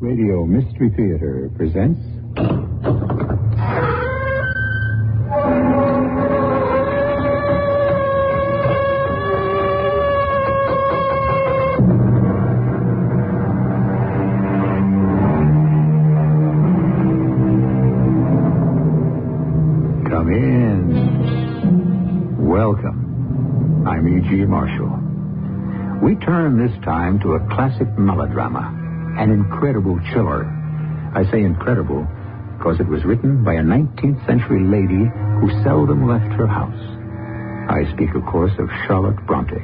Radio Mystery Theater presents... Come in. Welcome. I'm E.G. Marshall. We turn this time to a classic melodrama. An incredible chiller. I say incredible because it was written by a 19th century lady who seldom left her house. I speak, of course, of Charlotte Bronte,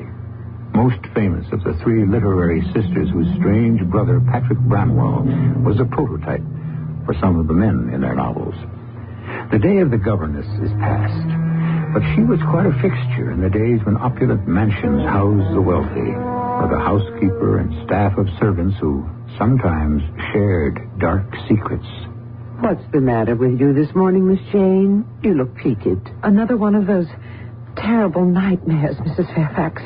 most famous of the three literary sisters whose strange brother, Patrick Branwell, was a prototype for some of the men in their novels. The day of the governess is past, but she was quite a fixture in the days when opulent mansions housed the wealthy, or the housekeeper and staff of servants who sometimes shared dark secrets. What's the matter with you this morning, Miss Jane? You look peaked. Another one of those terrible nightmares, Mrs. Fairfax.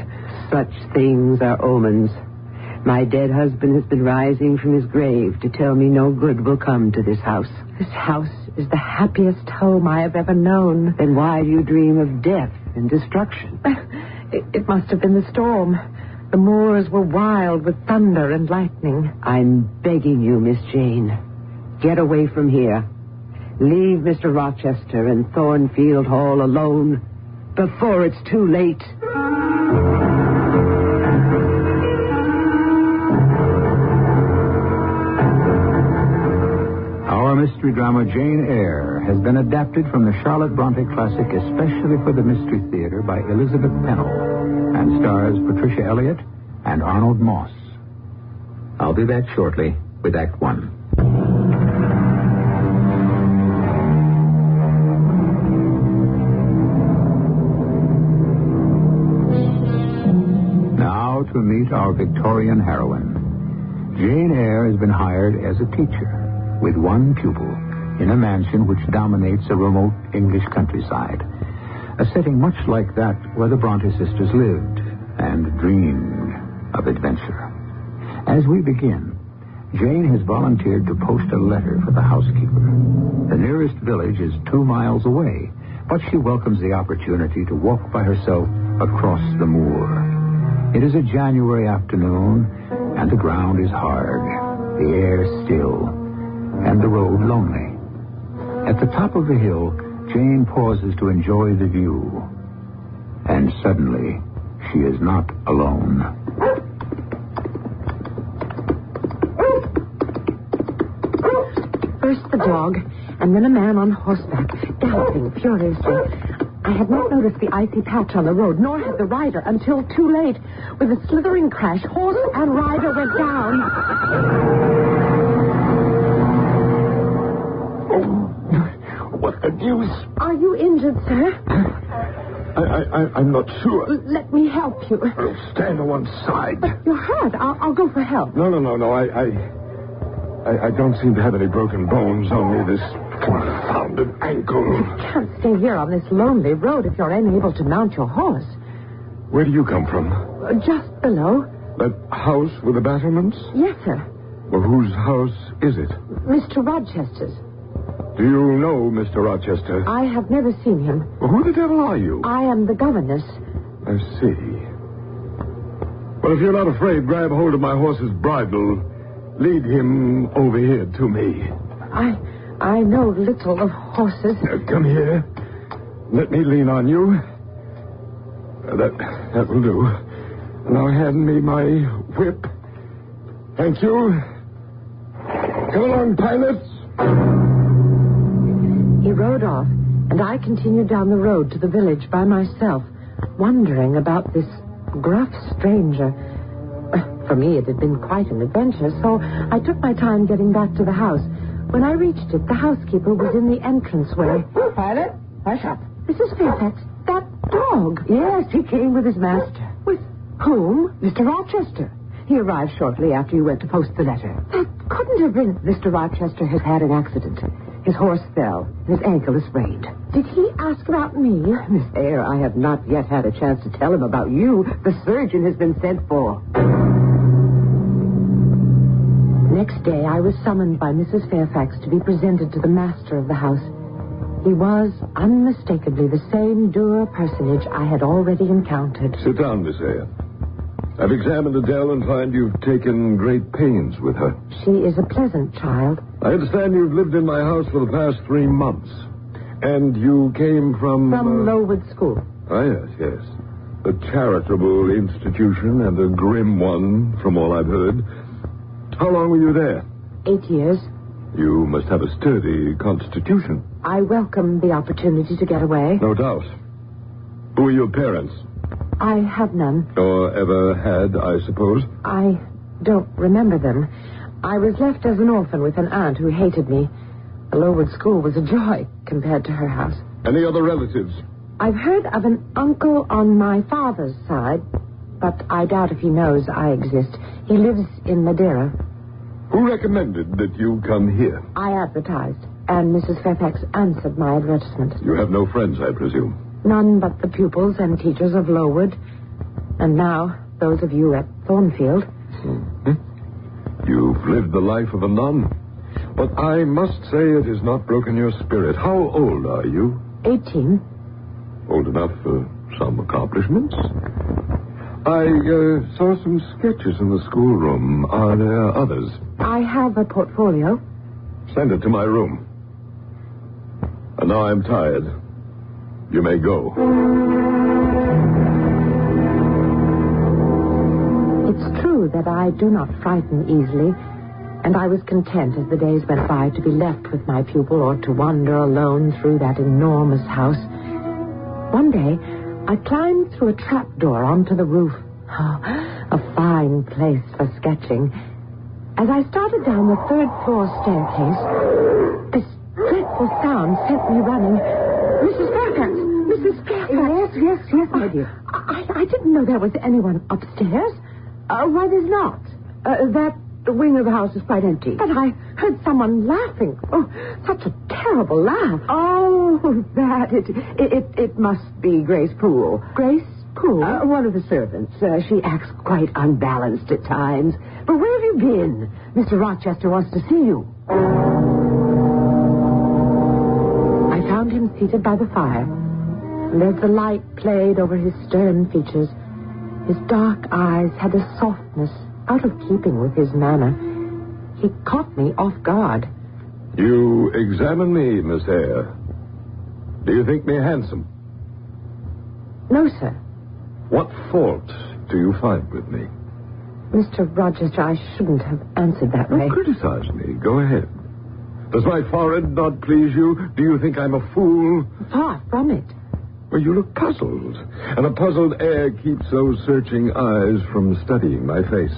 Such things are omens. My dead husband has been rising from his grave to tell me no good will come to this house. This house is the happiest home I have ever known. Then why do you dream of death and destruction? It must have been the storm. The moors were wild with thunder and lightning. I'm begging you, Miss Jane. Get away from here. Leave Mr. Rochester and Thornfield Hall alone before it's too late. Our mystery drama, Jane Eyre, has been adapted from the Charlotte Bronte classic especially for the Mystery Theater by Elizabeth Pennell, and stars Patricia Elliott and Arnold Moss. I'll do that shortly with Act One. Now to meet our Victorian heroine. Jane Eyre has been hired as a teacher with one pupil in a mansion which dominates a remote English countryside. A setting much like that where the Bronte sisters lived and dreamed of adventure. As we begin, Jane has volunteered to post a letter for the housekeeper. The nearest village is 2 miles away, but she welcomes the opportunity to walk by herself across the moor. It is a January afternoon, and the ground is hard, the air still, and the road lonely. At the top of the hill, Jane pauses to enjoy the view. And suddenly, she is not alone. First the dog, and then a man on horseback, galloping furiously. I had not noticed the icy patch on the road, nor had the rider, until too late. With a slithering crash, horse and rider went down. What the deuce? Are you injured, sir? I'm not sure. Let me help you. Oh, stand to one side. But you're hurt. I'll go for help. No. I don't seem to have any broken bones, only this confounded ankle. You can't stay here on this lonely road if you're unable to mount your horse. Where do you come from? Just below. That house with the battlements? Yes, sir. Well, whose house is it? Mr. Rochester's. Do you know Mr. Rochester? I have never seen him. Well, who the devil are you? I am the governess. I see. Well, if you're not afraid, grab hold of my horse's bridle. Lead him over here to me. I know little of horses. Now, come here. Let me lean on you. That will do. Now hand me my whip. Thank you. Come along, pilots. He rode off, and I continued down the road to the village by myself, wondering about this gruff stranger. For me, it had been quite an adventure, so I took my time getting back to the house. When I reached it, the housekeeper was in the entranceway. Pilot, hush up. Mrs. Fairfax, that dog. Yes, he came with his master. With whom? Mr. Rochester. He arrived shortly after you went to post the letter. That couldn't have been... Mr. Rochester has had an accident. His horse fell. His ankle is sprained. Did he ask about me? Miss Eyre, I have not yet had a chance to tell him about you. The surgeon has been sent for. next day, I was summoned by Mrs. Fairfax to be presented to the master of the house. He was unmistakably the same dour personage I had already encountered. Sit down, Miss Eyre. I've examined Adele and find you've taken great pains with her. She is a pleasant child. I understand you've lived in my house for the past 3 months. And you came from... From Lowood School. Ah, yes. A charitable institution and a grim one, from all I've heard. How long were you there? 8 years. You must have a sturdy constitution. I welcome the opportunity to get away. No doubt. Who are your parents? I have none. Or ever had, I suppose? I don't remember them. I was left as an orphan with an aunt who hated me. The Lowood School was a joy compared to her house. Any other relatives? I've heard of an uncle on my father's side, but I doubt if he knows I exist. He lives in Madeira. Who recommended that you come here? I advertised, and Mrs. Fairfax answered my advertisement. You have no friends, I presume? None but the pupils and teachers of Lowood, and now those of you at Thornfield. You've lived the life of a nun. But I must say it has not broken your spirit. How old are you? 18. Old enough for some accomplishments. I saw some sketches in the schoolroom. Are there others? I have a portfolio. Send it to my room. And now I'm tired. You may go. It's true that I do not frighten easily, and I was content as the days went by to be left with my pupil or to wander alone through that enormous house. One day, I climbed through a trapdoor onto the roof. Oh, a fine place for sketching. As I started down the 3rd floor staircase, this dreadful sound sent me running. Mrs. Fairfax! Mrs. Fairfax! Yes, my dear. I didn't know there was anyone upstairs. Why, there's not. That wing of the house is quite empty. But I heard someone laughing. Oh, such a terrible laugh. Oh, that. It must be Grace Poole. Grace Poole? One of the servants. She acts quite unbalanced at times. But where have you been? Mr. Rochester wants to see you. I found him seated by the fire. And as the light played over his stern features, his dark eyes had a softness out of keeping with his manner. He caught me off guard. You examine me, Miss Eyre. Do you think me handsome? No, sir. What fault do you find with me? Mr. Rochester, I shouldn't have answered that way. Don't criticize me. Go ahead. Does my forehead not please you? Do you think I'm a fool? Far from it. Well, you look puzzled. And a puzzled air keeps those searching eyes from studying my face.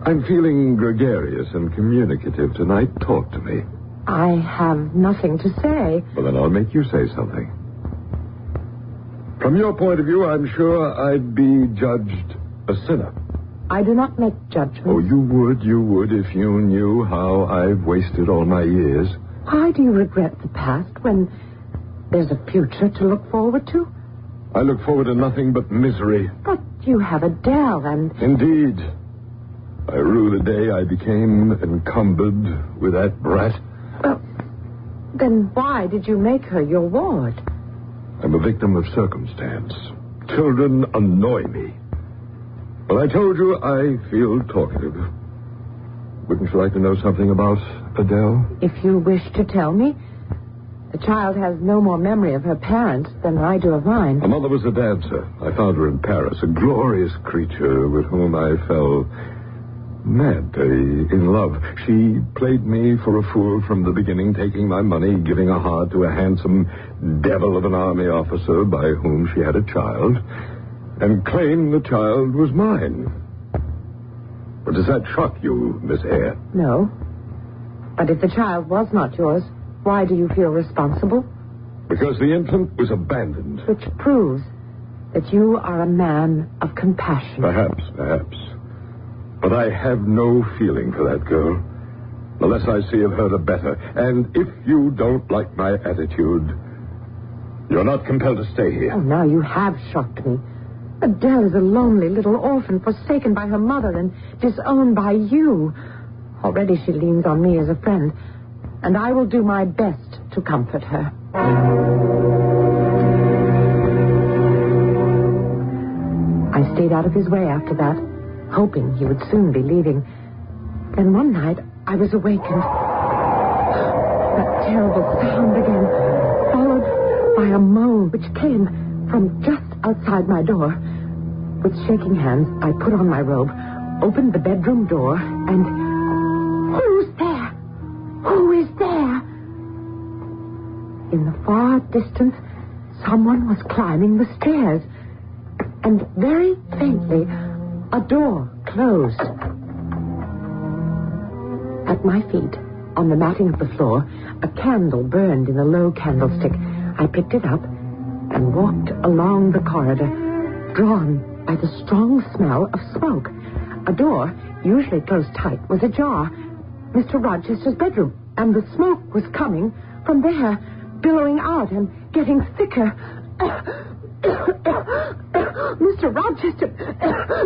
I'm feeling gregarious and communicative tonight. Talk to me. I have nothing to say. Well, then I'll make you say something. From your point of view, I'm sure I'd be judged a sinner. I do not make judgments. Oh, you would if you knew how I've wasted all my years. Why do you regret the past when there's a future to look forward to? I look forward to nothing but misery. But you have Adele and... Indeed. I rue the day I became encumbered with that brat. Well, then why did you make her your ward? I'm a victim of circumstance. Children annoy me. Well, I told you I feel talkative. Wouldn't you like to know something about Adele? If you wish to tell me. The child has no more memory of her parents than I do of mine. Her mother was a dancer. I found her in Paris, a glorious creature with whom I fell madly in love. She played me for a fool from the beginning, taking my money, giving a heart to a handsome devil of an army officer by whom she had a child, and claimed the child was mine. But does that shock you, Miss Eyre? No. But if the child was not yours, why do you feel responsible? Because the infant was abandoned. Which proves that you are a man of compassion. Perhaps. But I have no feeling for that girl, unless I see of her the better. And if you don't like my attitude, you're not compelled to stay here. Oh, now you have shocked me. Adele is a lonely little orphan, forsaken by her mother and disowned by you. Already she leans on me as a friend, and I will do my best to comfort her. I stayed out of his way after that, hoping he would soon be leaving. Then one night, I was awakened. That terrible sound again, followed by a moan which came from just outside my door. With shaking hands, I put on my robe, opened the bedroom door, and... Who's there? Who is there? In the far distance, someone was climbing the stairs. And very faintly, a door closed. At my feet, on the matting of the floor, a candle burned in a low candlestick. I picked it up and walked along the corridor, drawn by the strong smell of smoke. A door, usually closed tight, was ajar. Mr. Rochester's bedroom, and the smoke was coming from there, billowing out and getting thicker. Mr. Rochester!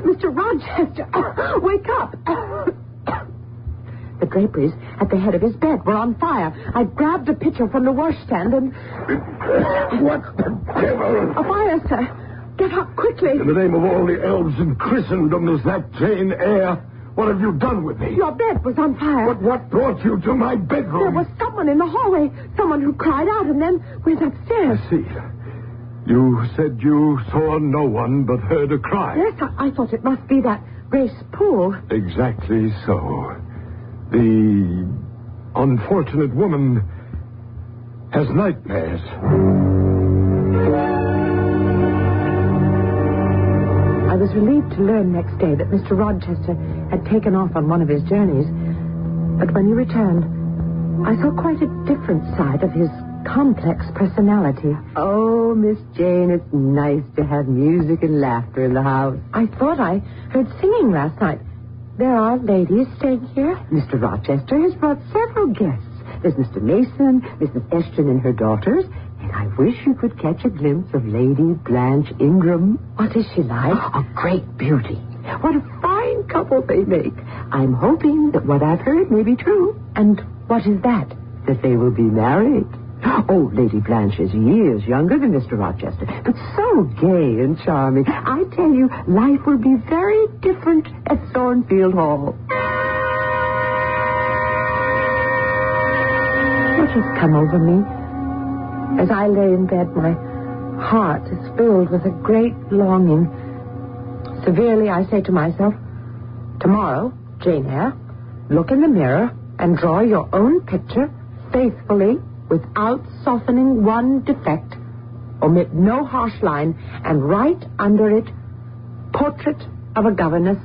Mr. Rochester! Wake up! The draperies at the head of his bed were on fire. I grabbed a pitcher from the washstand and... What the devil? A fire, sir. Get up quickly. In the name of all the elves in Christendom, is that Jane Eyre? What have you done with me? Your bed was on fire. But what brought you to my bedroom? There was someone in the hallway. Someone who cried out and then went upstairs. I see. You said you saw no one but heard a cry. Yes, I thought it must be that Grace Poole. Exactly so. The unfortunate woman has nightmares. I was relieved to learn next day that Mr. Rochester had taken off on one of his journeys. But when he returned, I saw quite a different side of his complex personality. Oh, Miss Jane, it's nice to have music and laughter in the house. I thought I heard singing last night. There are ladies staying here? Mr. Rochester has brought several guests. There's Mr. Mason, Mrs. Eshton and her daughters, and I wish you could catch a glimpse of Lady Blanche Ingram. What is she like? A great beauty. What a fine couple they make. I'm hoping that what I've heard may be true. And what is that? That they will be married. Oh, Lady Blanche is years younger than Mr. Rochester, but so gay and charming. I tell you, life will be very different at Thornfield Hall. What has come over me? As I lay in bed, my heart is filled with a great longing. Severely, I say to myself, tomorrow, Jane Eyre, look in the mirror and draw your own picture faithfully, without softening one defect, omit no harsh line, and write under it, portrait of a governess,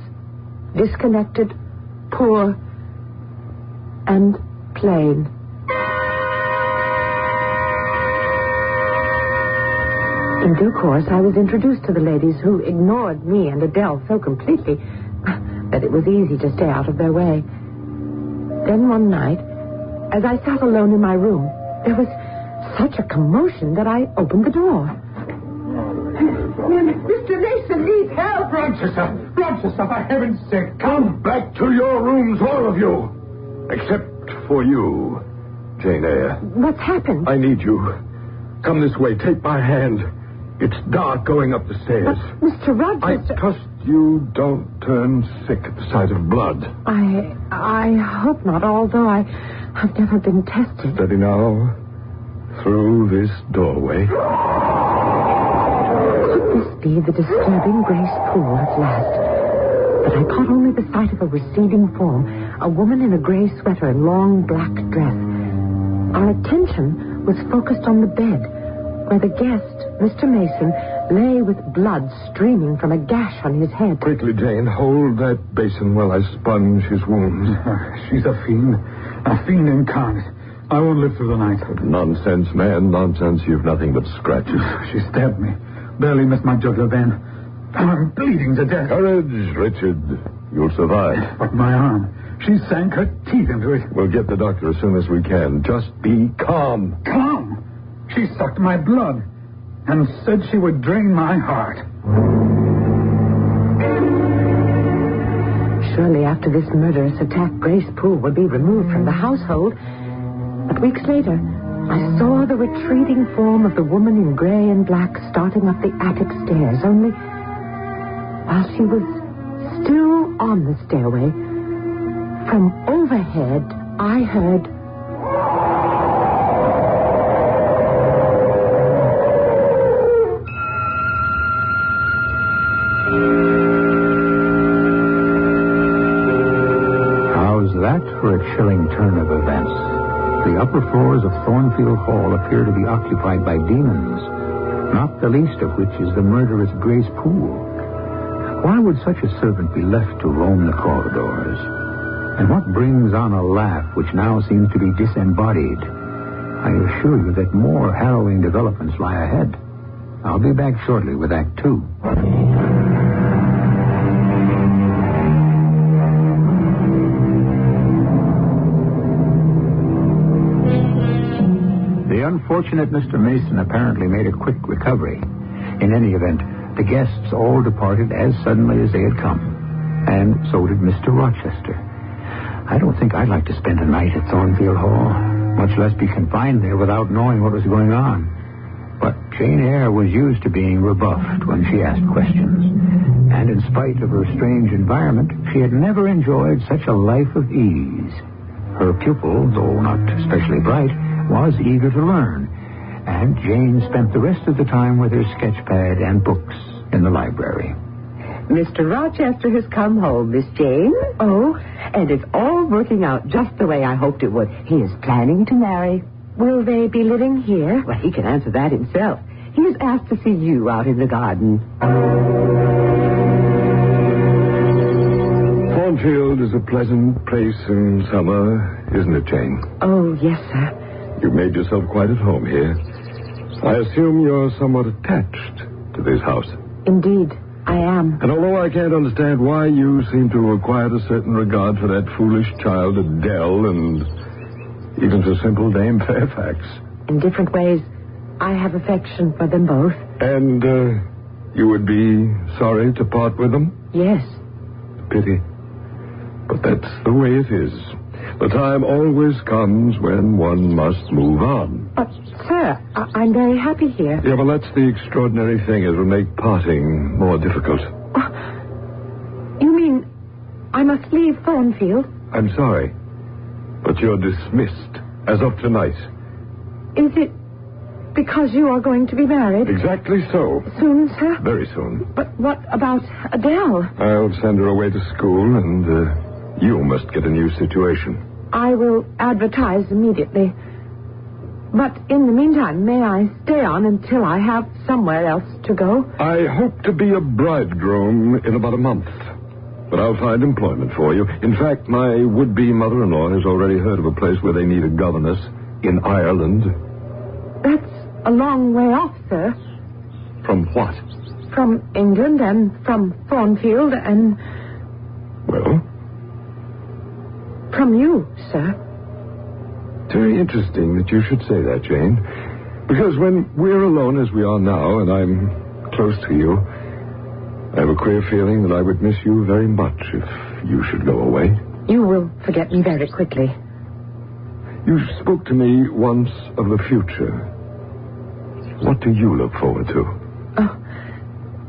disconnected, poor, and plain. In due course, I was introduced to the ladies who ignored me and Adele so completely that it was easy to stay out of their way. Then one night, as I sat alone in my room, there was such a commotion that I opened the door. Mr. Mason needs help. Rochester, for heaven's sake, come back to your rooms, all of you. Except for you, Jane Eyre. What's happened? I need you. Come this way. Take my hand. It's dark going up the stairs. But, Mr. Rochester... I trust you don't turn sick at the sight of blood. I hope not, although I've never been tested. Steady now. Through this doorway. Could this be the disturbing Grace Poole at last? But I caught only the sight of a receding form, a woman in a gray sweater and long black dress. Our attention was focused on the bed, where the guest, Mr. Mason, lay with blood streaming from a gash on his head. Quickly, Jane, hold that basin while I sponge his wounds. She's a fiend incarnate. I won't live through the night. Nonsense, man, nonsense. You've nothing but scratches. She stabbed me. Barely missed my jugular vein. I'm bleeding to death. Courage, Richard. You'll survive. But my arm. She sank her teeth into it. We'll get the doctor as soon as we can. Just be calm. Calm? She sucked my blood and said she would drain my heart. Surely after this murderous attack, Grace Poole would be removed from the household. But weeks later, I saw the retreating form of the woman in gray and black starting up the attic stairs, only while she was still on the stairway, from overhead, I heard... How's that for a chilling turn of events? The upper floors of Thornfield Hall appear to be occupied by demons, not the least of which is the murderous Grace Poole. Why would such a servant be left to roam the corridors? And what brings on a laugh which now seems to be disembodied? I assure you that more harrowing developments lie ahead. I'll be back shortly with Act 2. The unfortunate Mr. Mason apparently made a quick recovery. In any event, the guests all departed as suddenly as they had come. And so did Mr. Rochester. I don't think I'd like to spend a night at Thornfield Hall, much less be confined there without knowing what was going on. But Jane Eyre was used to being rebuffed when she asked questions. And in spite of her strange environment, she had never enjoyed such a life of ease. Her pupil, though not especially bright, was eager to learn. And Jane spent the rest of the time with her sketchpad and books in the library. Mr. Rochester has come home, Miss Jane. Oh, and it's all working out just the way I hoped it would. He is planning to marry. Will they be living here? Well, he can answer that himself. He has asked to see you out in the garden. Thornfield is a pleasant place in summer, isn't it, Jane? Oh, yes, sir. You've made yourself quite at home here. I assume you're somewhat attached to this house. Indeed, I am. And although I can't understand why you seem to have acquired a certain regard for that foolish child Adele and even for simple Dame Fairfax. In different ways, I have affection for them both. And you would be sorry to part with them? Yes. Pity. But that's the way it is. The time always comes when one must move on. But, sir, I'm very happy here. Yeah, well, that's the extraordinary thing. It will make parting more difficult. You mean I must leave Thornfield? I'm sorry, but you're dismissed as of tonight. Is it because you are going to be married? Exactly so. Soon, sir? Very soon. But what about Adele? I'll send her away to school, and you must get a new situation. I will advertise immediately. But in the meantime, may I stay on until I have somewhere else to go? I hope to be a bridegroom in about a month. But I'll find employment for you. In fact, my would-be mother-in-law has already heard of a place where they need a governess in Ireland. That's a long way off, sir. From what? From England and from Thornfield and... Well? From you, sir. It's very interesting that you should say that, Jane. Because when we're alone as we are now, and I'm close to you, I have a queer feeling that I would miss you very much if you should go away. You will forget me very quickly. You spoke to me once of the future. What do you look forward to? Oh,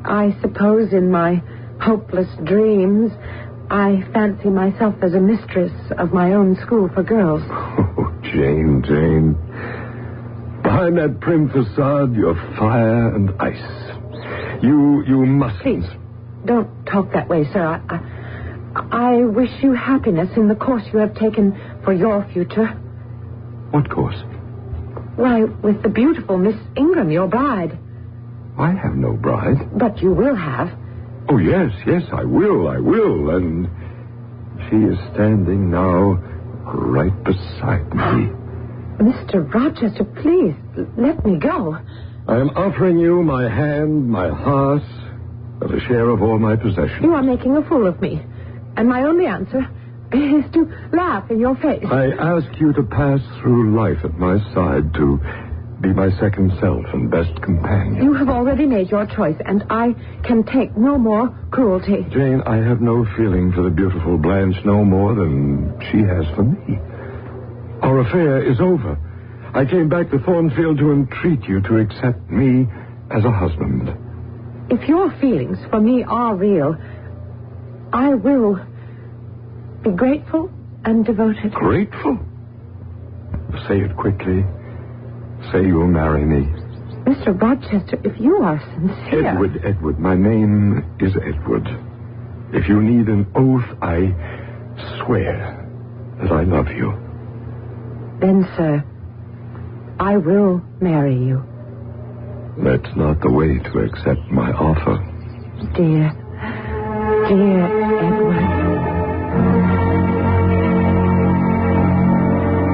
I suppose in my hopeless dreams, I fancy myself as a mistress of my own school for girls. Oh, Jane. Behind that prim facade, you're fire and ice. You must... Please, don't talk that way, sir. I wish you happiness in the course you have taken for your future. What course? Why, with the beautiful Miss Ingram, your bride. I have no bride. But you will have. Oh, yes, I will. And she is standing now right beside me. Mr. Rochester, please, let me go. I am offering you my hand, my heart, and a share of all my possessions. You are making a fool of me. And my only answer is to laugh in your face. I ask you to pass through life at my side, to be my second self and best companion. You have already made your choice, and I can take no more cruelty. Jane, I have no feeling for the beautiful Blanche no more than she has for me. Our affair is over. I came back to Thornfield to entreat you to accept me as a husband. If your feelings for me are real, I will be grateful and devoted. Grateful? Say it quickly. Say you'll marry me. Mr. Rochester, if you are sincere... Edward. My name is Edward. If you need an oath, I swear that I love you. Then, sir, I will marry you. That's not the way to accept my offer. Dear Edward.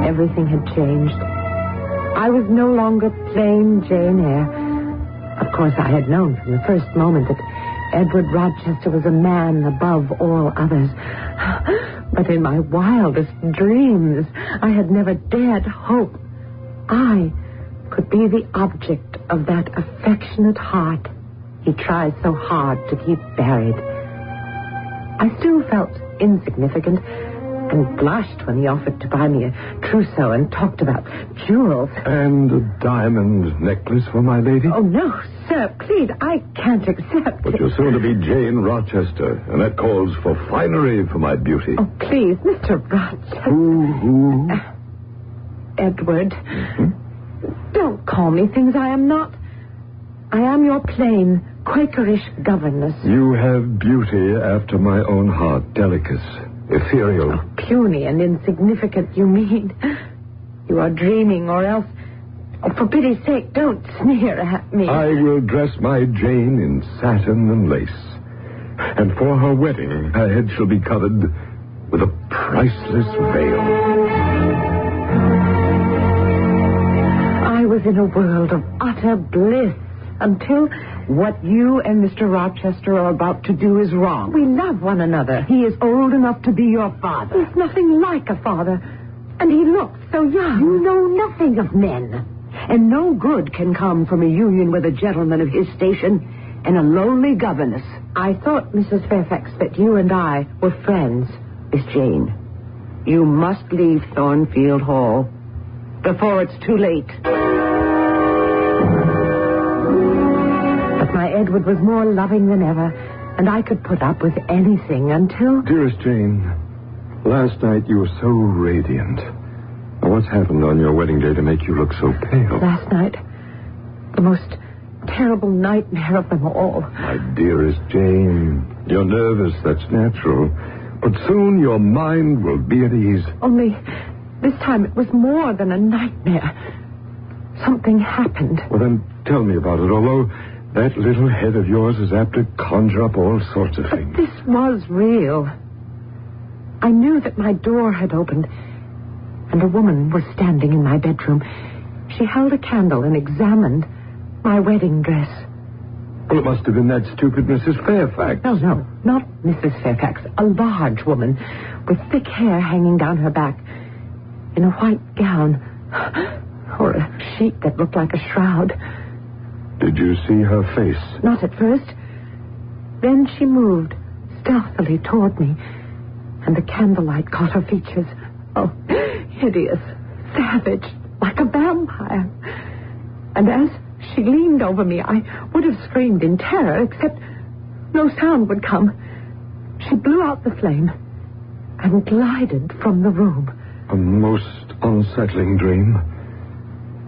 Everything had changed. I was no longer plain Jane Eyre. Of course, I had known from the first moment that Edward Rochester was a man above all others. But in my wildest dreams, I had never dared hope I could be the object of that affectionate heart he tries so hard to keep buried. I still felt insignificant and blushed when he offered to buy me a trousseau and talked about jewels. And a diamond necklace for my lady? Oh, no, sir, please, I can't accept But it. you're soon to be Jane Rochester, and that calls for finery for my beauty. Oh, please, Mr. Rochester. Who? Edward. Don't call me things I am not. I am your plain, Quakerish governess. You have beauty after my own heart, delicate, ethereal. Oh, puny and insignificant, you mean. You are dreaming, or else... Oh, for pity's sake, don't sneer at me. I will dress my Jane in satin and lace. And for her wedding, her head shall be covered with a priceless veil. I was in a world of utter bliss until What you and Mr. Rochester are about to do is wrong. we love one another. He is old enough to be your father. He's nothing like a father. And he looks so young. You know nothing of men. And no good can come from a union with a gentleman of his station and a lonely governess. I thought, Mrs. Fairfax, that you and I were friends. Miss Jane, you must leave Thornfield Hall before it's too late. But my Edward was more loving than ever, and I could put up with anything until... Dearest Jane, last night you were so radiant. Now, what's happened on your wedding day to make you look so pale? Last night, the most terrible nightmare of them all. My dearest Jane, you're nervous, that's natural. But soon your mind will be at ease. Only this time it was more than a nightmare. Something happened. Well, then tell me about it, although that little head of yours is apt to conjure up all sorts of But things. this was real. I knew that my door had opened, and a woman was standing in my bedroom. She held a candle and examined my wedding dress. Well, it must have been that stupid Mrs. Fairfax. No, not Mrs. Fairfax. A large woman with thick hair hanging down her back, in a white gown, or a sheet that looked like a shroud. Did you see her face? Not at first. Then she moved stealthily toward me, and the candlelight caught her features. Oh, hideous, savage, like a vampire. And as she leaned over me, I would have screamed in terror, except no sound would come. She blew out the flame and glided from the room. A most unsettling dream.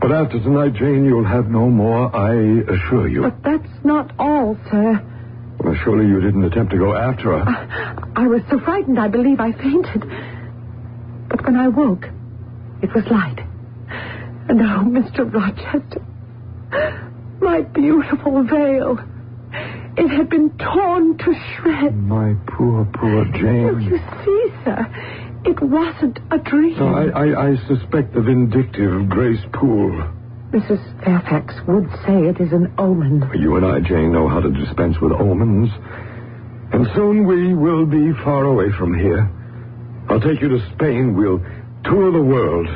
But after tonight, Jane, you'll have no more, I assure you. But that's not all, sir. Well, surely you didn't attempt to go after her. I was so frightened, I believe I fainted. But when I woke, it was light. And oh, Mr. Rochester, my beautiful veil. It had been torn to shreds. My poor Oh, Jane. you see, sir, it wasn't a dream. No, I suspect the vindictive Grace Poole. Mrs. Fairfax would say it is an omen. You and I, Jane, know how to dispense with omens. And soon we will be far away from here. I'll take you to Spain. We'll tour the world.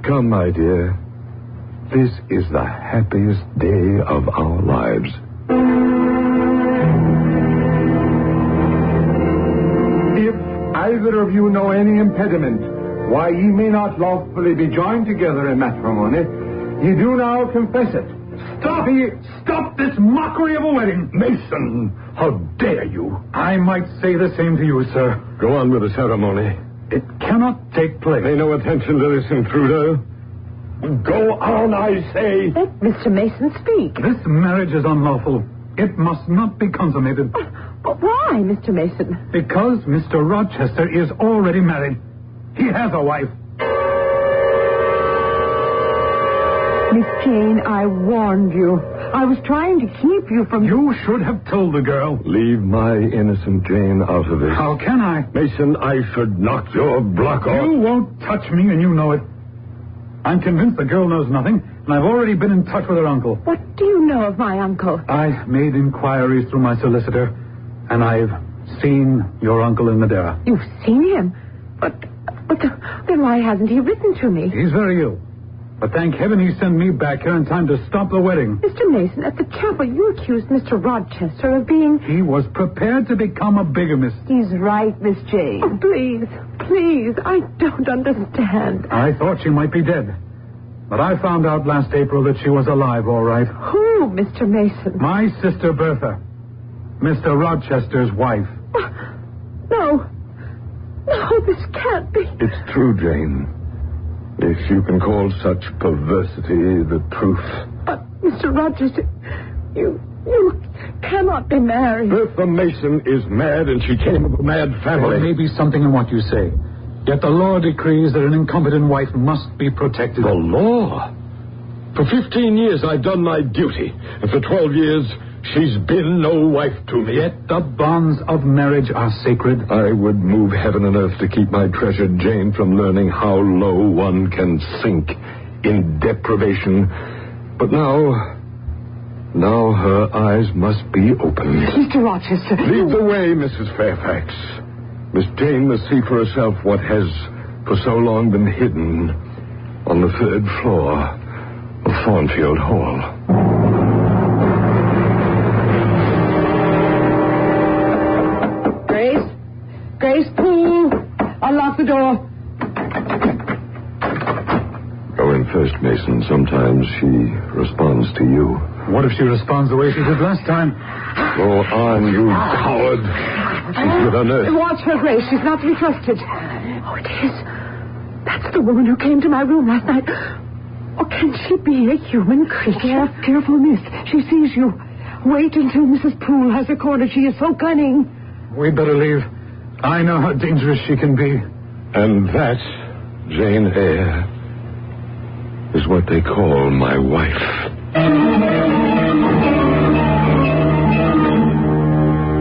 Come, my dear. This is the happiest day of our lives. If either of you know any impediment why ye may not lawfully be joined together in matrimony, ye do now confess it. Stop this mockery of a wedding. Mason, how dare you? I might say the same to you, sir. Go on with the ceremony. It cannot take place. Pay no attention to this intruder. Go on, I say. Let Mr. Mason speak. This marriage is unlawful. It must not be consummated. But why, Mr. Mason? Because Mr. Rochester is already married. He has a wife. Miss Jane, I warned you. I was trying to keep you from... You should have told the girl. Leave my innocent Jane out of this. How can I? Mason, I should knock your block off. You won't touch me, and you know it. I'm convinced the girl knows nothing, and I've already been in touch with her uncle. What do you know of my uncle? I made inquiries through my solicitor, and I've seen your uncle in Madeira. You've seen him? But then why hasn't he written to me? He's very ill. But thank heaven he sent me back here in time to stop the wedding. Mr. Mason, at the chapel you accused Mr. Rochester of being... He was prepared to become a bigamist. He's right, Miss Jane. Oh, please, I don't understand. I thought she might be dead. But I found out last April that she was alive, all right. Who, Mr. Mason? My sister Bertha. Mr. Rochester's wife. No, this can't be. It's true, Jane. If you can call such perversity the truth. But, Mr. Rochester, you cannot be married. Bertha Mason is mad, and she came of a mad family. There may be something in what you say. Yet the law decrees that an incompetent wife must be protected. The law? For 15 years I've done my duty, and for 12 years she's been no wife to me. Yet the bonds of marriage are sacred. I would move heaven and earth to keep my treasured Jane from learning how low one can sink in deprivation. But now her eyes must be opened. Mr. Rochester... Lead the way, Mrs. Fairfax. Miss Jane must see for herself what has for so long been hidden on the 3rd floor of Thornfield Hall. Grace, Poole, unlock the door. Go in first, Mason. Sometimes she responds to you. What if she responds the way she did last time? Go on, you coward. She's with her nurse. Watch her, Grace. She's not to be trusted. Oh, it is. That's the woman who came to my room last night. Or can she be a human creature? Careful, miss. She sees you. Wait until Mrs. Poole has her cornered. She is so cunning. We'd better leave. I know how dangerous she can be. And that, Jane Eyre, is what they call my wife.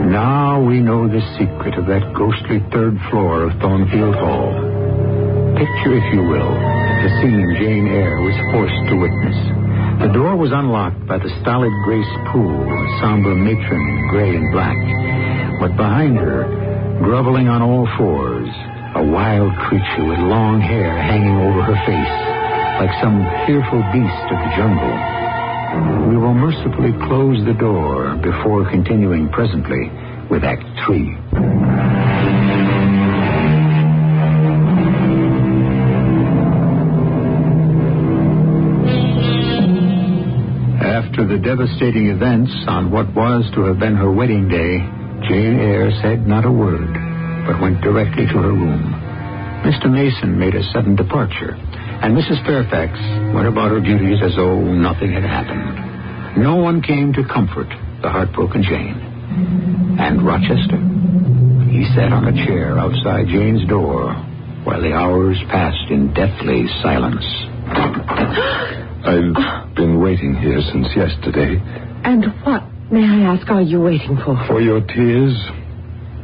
Now we know the secret of that ghostly 3rd floor of Thornfield Hall. Picture, if you will, the scene Jane Eyre was forced to witness. The door was unlocked by the stolid Grace Poole, a somber matron in gray and black. But behind her, groveling on all fours, a wild creature with long hair hanging over her face, like some fearful beast of the jungle. We will mercifully close the door before continuing presently with Act 3. After the devastating events on what was to have been her wedding day, Jane Eyre said not a word, but went directly to her room. Mr. Mason made a sudden departure, and Mrs. Fairfax went about her duties as though nothing had happened. No one came to comfort the heartbroken Jane. And Rochester? He sat on a chair outside Jane's door while the hours passed in deathly silence. I've been waiting here since yesterday. And what, may I ask, are you waiting for? For your tears.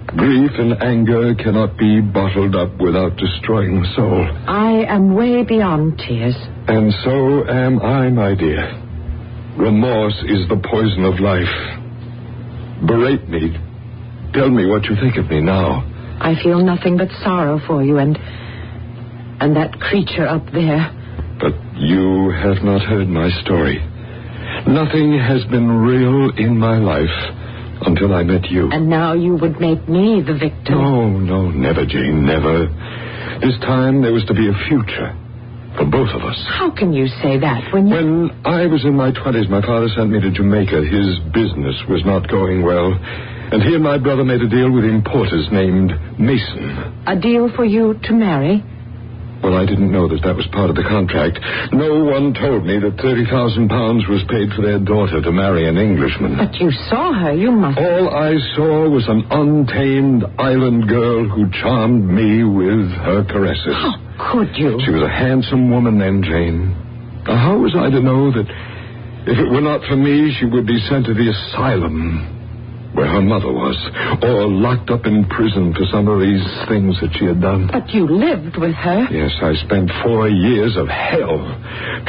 Grief and anger cannot be bottled up without destroying the soul. I am way beyond tears. And so am I, my dear. Remorse is the poison of life. Berate me. Tell me what you think of me now. I feel nothing but sorrow for you and that creature up there. But you have not heard my story. Nothing has been real in my life until I met you. And now you would make me the victim. No, never, Jane, never. This time there was to be a future for both of us. How can you say that when you... When I was in my 20s, my father sent me to Jamaica. His business was not going well. And he and my brother made a deal with importers named Mason. A deal for you to marry? Well, I didn't know that was part of the contract. No one told me that £30,000 was paid for their daughter to marry an Englishman. But you saw her. You must... All I saw was an untamed island girl who charmed me with her caresses. How could you? She was a handsome woman then, Jane. Now, how was I to know that if it were not for me, she would be sent to the asylum where her mother was, or locked up in prison for some of these things that she had done? But you lived with her. Yes, I spent 4 years of hell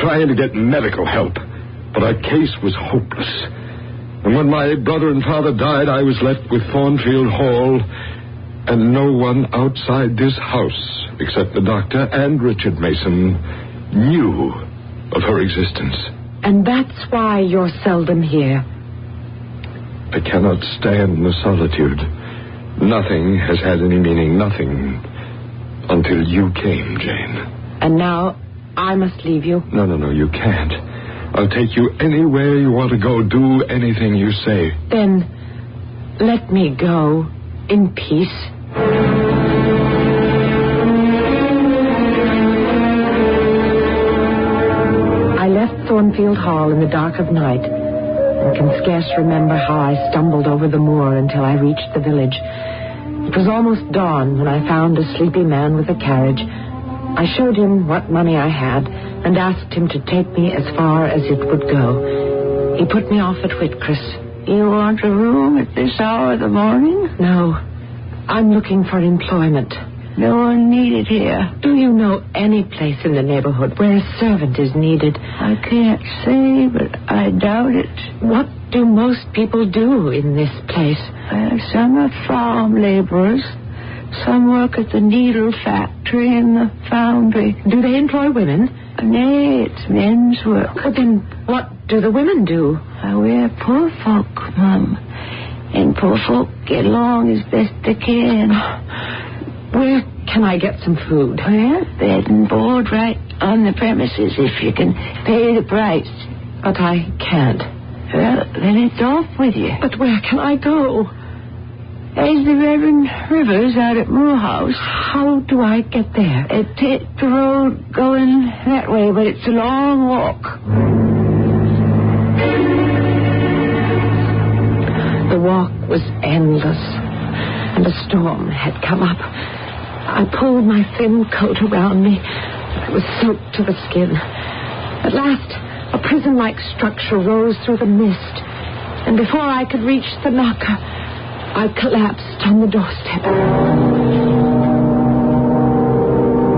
trying to get medical help, but our case was hopeless. And when my brother and father died, I was left with Thornfield Hall, and no one outside this house, except the doctor and Richard Mason, knew of her existence. And that's why you're seldom here. I cannot stand the solitude. Nothing has had any meaning, nothing, until you came, Jane. And now I must leave you? No, you can't. I'll take you anywhere you want to go, do anything you say. Then let me go in peace. I left Thornfield Hall in the dark of night, and can scarce remember how I stumbled over the moor until I reached the village. It was almost dawn when I found a sleepy man with a carriage. I showed him what money I had and asked him to take me as far as it would go. He put me off at Whitcross. You want a room at this hour of the morning? No, I'm looking for employment. No one needed here. Do you know any place in the neighborhood where a servant is needed? I can't say, but I doubt it. What do most people do in this place? Some are farm laborers. Some work at the needle factory and the foundry. Do they employ women? Nay, it's men's work. But then what do the women do? We're poor folk, Mum. And poor folk get along as best they can. Where can I get some food? Well, bed and board right on the premises if you can pay the price. But I can't. Well, then it's off with you. But where can I go? There's the Reverend Rivers out at Moorhouse. How do I get there? Take the road going that way, but it's a long walk. The walk was endless, and a storm had come up. I pulled my thin coat around me. I was soaked to the skin. At last, a prison-like structure rose through the mist, and before I could reach the knocker, I collapsed on the doorstep.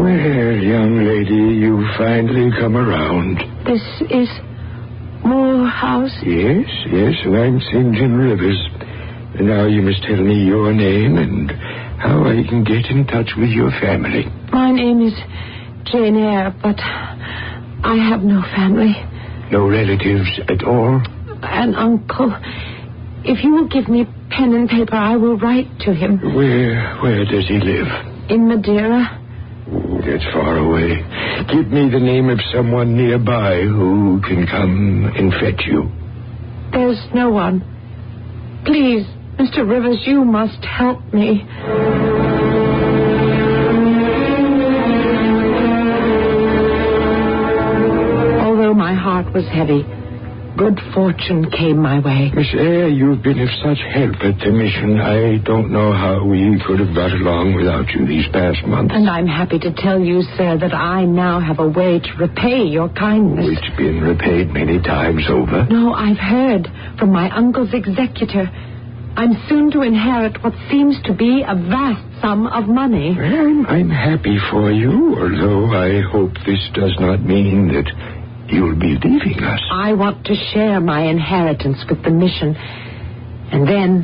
Well, young lady, you finally come around. This is Moorhouse? Yes, and I'm St. John Rivers. And now you must tell me your name and how I can get in touch with your family. My name is Jane Eyre, but I have no family. No relatives at all? An uncle. If you will give me pen and paper, I will write to him. Where does he live? In Madeira. Oh, that's far away. Give me the name of someone nearby who can come and fetch you. There's no one. Please, Mr. Rivers, you must help me. Although my heart was heavy, good fortune came my way. Miss Eyre, you've been of such help at the mission. I don't know how we could have got along without you these past months. And I'm happy to tell you, sir, that I now have a way to repay your kindness. It's been repaid many times over. No, I've heard from my uncle's executor. I'm soon to inherit what seems to be a vast sum of money. Well, I'm happy for you, although I hope this does not mean that you'll be leaving us. I want to share my inheritance with the mission. And then,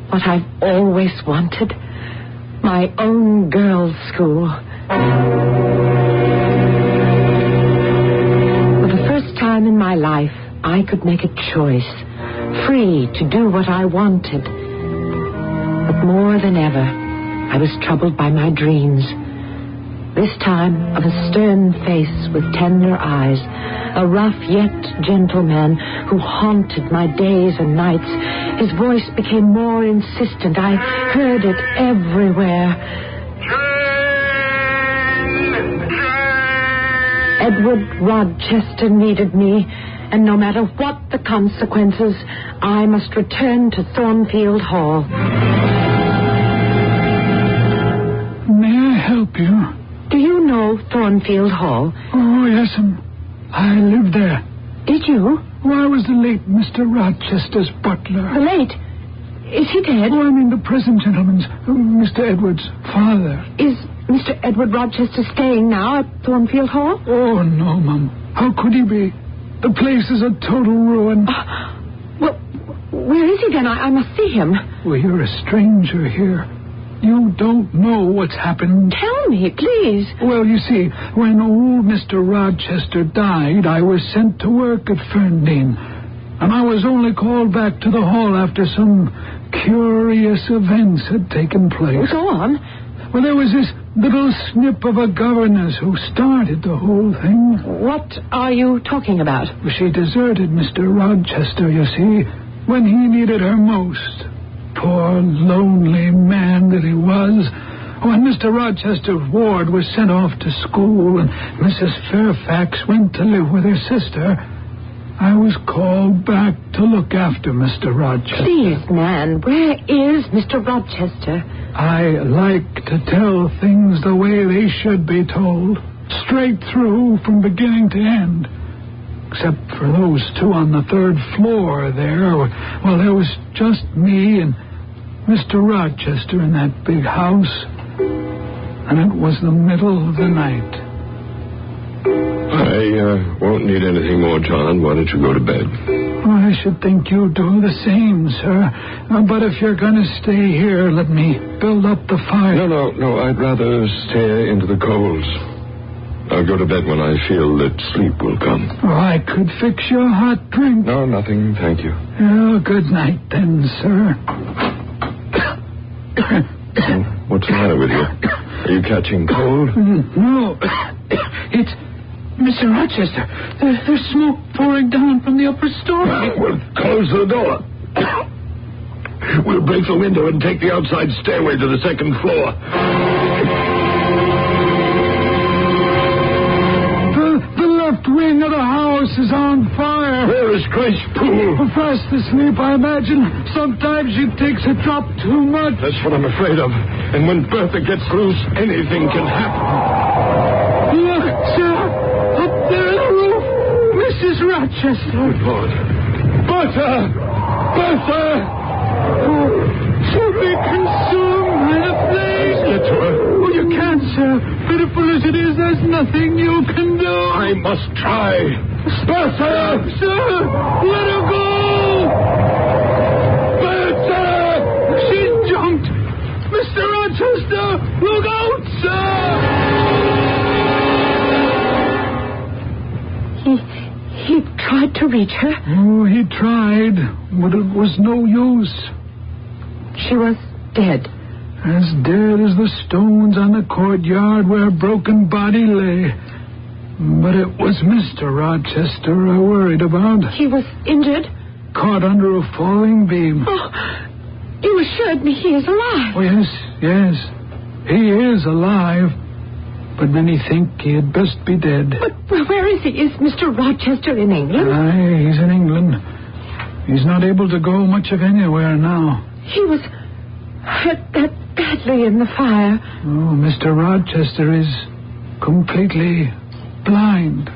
what I've always wanted, my own girls' school. I could make a choice, free to do what I wanted. But more than ever, I was troubled by my dreams. This time of a stern face with tender eyes, a rough yet gentle man who haunted my days and nights. His voice became more insistent. I heard it everywhere. Edward Rochester needed me, and no matter what the consequences, I must return to Thornfield Hall. May I help you? Do you know Thornfield Hall? Oh, yes, I lived there. Did you? Oh, I was the late Mr. Rochester's butler. The late? Is he dead? Oh, I mean the present gentleman's, Mr. Edward's father. Is Mr. Edward Rochester staying now at Thornfield Hall? Oh, no, Mum. How could he be? The place is a total ruin. Well, where is he then? I must see him. Well, you're a stranger here. You don't know what's happened. Tell me, please. Well, you see, when old Mr. Rochester died, I was sent to work at Ferndale. And I was only called back to the hall after some curious events had taken place. Go on. Well, there was this little snip of a governess who started the whole thing. What are you talking about? She deserted Mr. Rochester, you see, when he needed her most. Poor, lonely man that he was. When Mr. Rochester's ward was sent off to school and Mrs. Fairfax went to live with her sister, I was called back to look after Mr. Rochester. Please, man, where is Mr. Rochester? I like to tell things the way they should be told, straight through from beginning to end. Except for those two on the third floor there. Well, there was just me and Mr. Rochester in that big house. And it was the middle of the night. I won't need anything more, John. Why don't you go to bed? Oh, I should think you'd do the same, sir. But if you're going to stay here, let me build up the fire. No. I'd rather stare into the coals. I'll go to bed when I feel that sleep will come. Oh, I could fix you a hot drink. No, nothing, thank you. Oh, good night then, sir. What's the matter with you? Are you catching cold? No. It's Mr. Rochester. There's smoke pouring down from the upper story. Well, close the door. We'll break the window and take the outside stairway to the second floor. The left wing of the house is on fire. Where is Grace Poole? Fast asleep, I imagine. Sometimes she takes a drop too much. That's what I'm afraid of. And when Bertha gets loose, anything can happen. Look, sir. Up there on the roof. Mrs. Rochester. Good Lord. Bertha! Bertha! She'll be consumed by the flames. Get to her. Oh, you can't, sir. Pitiful as it is, there's nothing you can do. I must try. Bertha! Sir, let her go! Bertha! She's jumped! Mr. Rochester, look out, sir! He tried to reach her. Oh, he tried, but it was no use. She was dead. As dead as the stones on the courtyard where a broken body lay. But it was Mr. Rochester I worried about. He was injured? Caught under a falling beam. Oh, you assured me he is alive. Oh, yes. He is alive. But many think he had best be dead. But where is he? Is Mr. Rochester in England? Aye, he's in England. He's not able to go much of anywhere now. He was hurt that badly in the fire. Oh, Mr. Rochester is completely blind.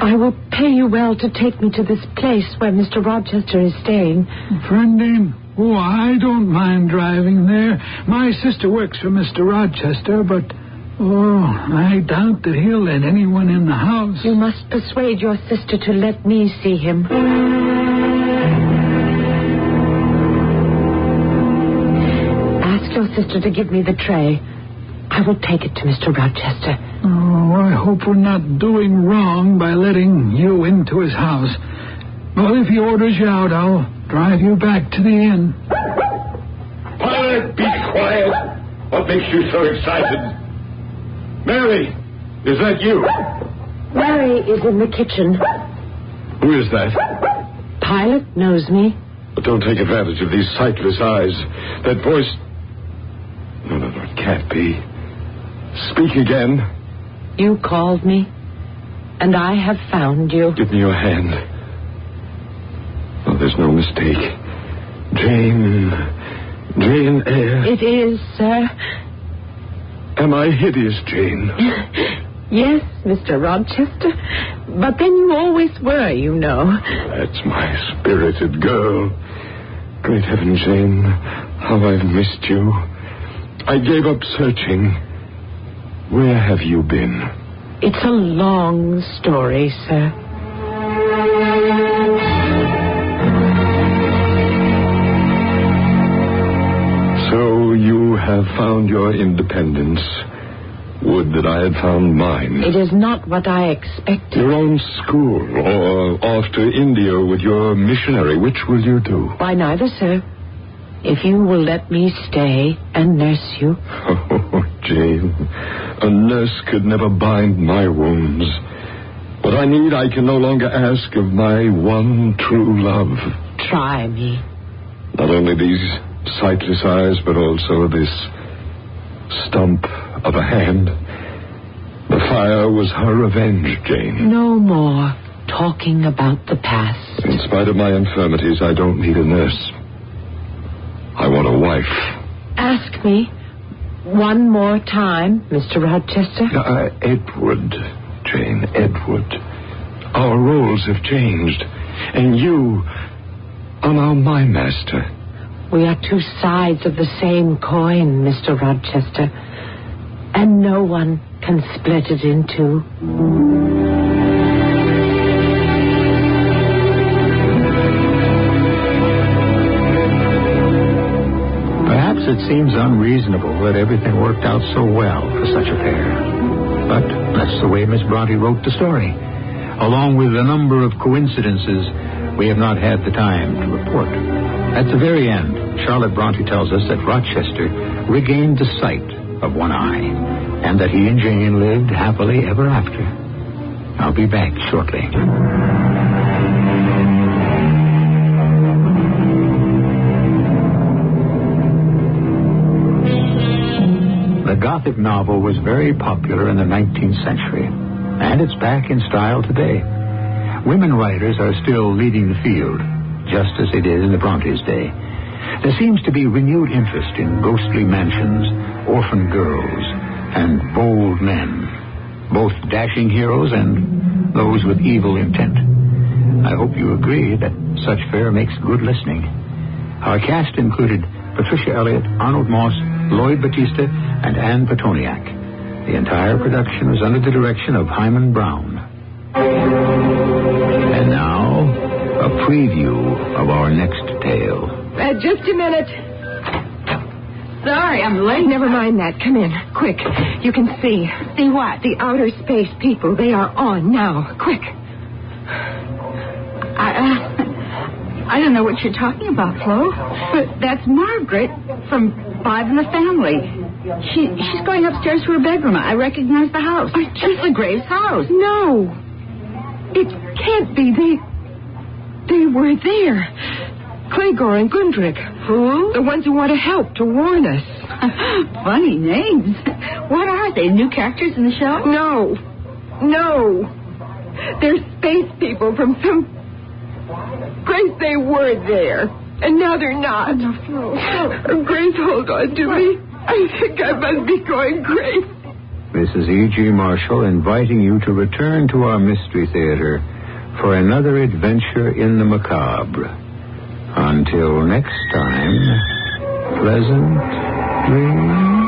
I will pay you well to take me to this place where Mr. Rochester is staying. Friendin? Oh, I don't mind driving there. My sister works for Mr. Rochester, but... Oh, I doubt that he'll let anyone in the house. You must persuade your sister to let me see him. Ask your sister to give me the tray. I will take it to Mr. Rochester. Oh, I hope we're not doing wrong by letting you into his house. Well, if he orders you out, I'll drive you back to the inn. Pilot, be quiet. What makes you so excited? Mary, is that you? Mary is in the kitchen. Who is that? Pilot knows me. But don't take advantage of these sightless eyes. That voice... No, it can't be. Speak again. You called me, and I have found you. Give me your hand. Oh, there's no mistake. Jane Eyre. It is, sir. Am I hideous, Jane? Yes, Mr. Rochester. But then you always were, you know. That's my spirited girl. Great heaven, Jane, how I've missed you. I gave up searching. Where have you been? It's a long story, sir. So you have found your independence. Would that I had found mine. It is not what I expected. Your own school, or off to India with your missionary. Which will you do? Why, neither, sir. If you will let me stay and nurse you. Oh, Jane, a nurse could never bind my wounds. What I need, I can no longer ask of my one true love. Try me. Not only these sightless eyes, but also this stump of a hand. The fire was her revenge, Jane. No more talking about the past. In spite of my infirmities, I don't need a nurse. I want a wife. Ask me one more time, Mr. Rochester. Edward, Jane, Edward. Our roles have changed, and you are now my master. We are two sides of the same coin, Mr. Rochester, and no one can split it in two. It seems unreasonable that everything worked out so well for such a pair. But that's the way Miss Bronte wrote the story. Along with a number of coincidences we have not had the time to report. At the very end, Charlotte Bronte tells us that Rochester regained the sight of one eye, and that he and Jane lived happily ever after. I'll be back shortly. The Gothic novel was very popular in the 19th century, and it's back in style today. Women writers are still leading the field, just as they did in the Brontes' day. There seems to be renewed interest in ghostly mansions, orphan girls, and bold men, both dashing heroes and those with evil intent. I hope you agree that such fare makes good listening. Our cast included Patricia Elliott, Arnold Moss, Lloyd Batista, and Anne Petoniak. The entire production was under the direction of Hyman Brown. And now, a preview of our next tale. Just a minute. Sorry, I'm late. Never mind that. Come in. Quick. You can see. See what? The outer space people. They are on now. Quick. I don't know what you're talking about, Flo. But that's Margaret from Five in the Family. She's going upstairs to her bedroom. I recognize the house. It's the Graves' house. No. It can't be. They were there. Clegor and Gundrick. Who? The ones who want to help, to warn us. Funny names. What are they? New characters in the show? No. They're space people from some... Grace, they were there. And now they're not. No, Flo. Grace, hold on to me. I think I must be going crazy. This is E.G. Marshall inviting you to return to our Mystery Theater for another adventure in the macabre. Until next time, pleasant dreams.